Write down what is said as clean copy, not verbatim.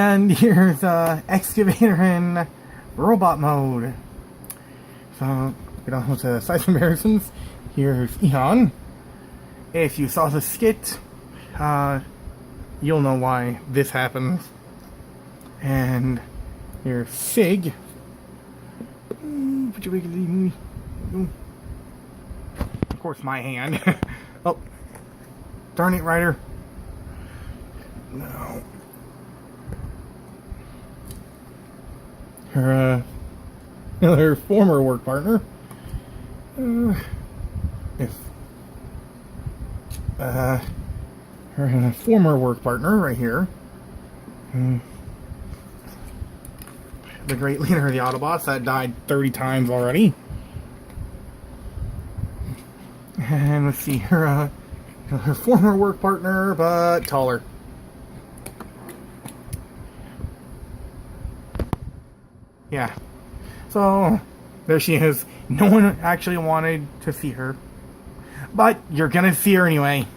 And here's Excavator in robot mode. So, get on with the size comparisons. Here's Eon. If you saw the skit, you'll know why this happens. And here's Sig. Of course, my hand. Oh, darn it, Ryder. No. Her former work partner. Her former work partner right here. The great leader of the Autobots that died 30 times already. And let's see, her former work partner, but taller. Yeah. So, there she is. No one actually wanted to see her. But you're gonna see her anyway.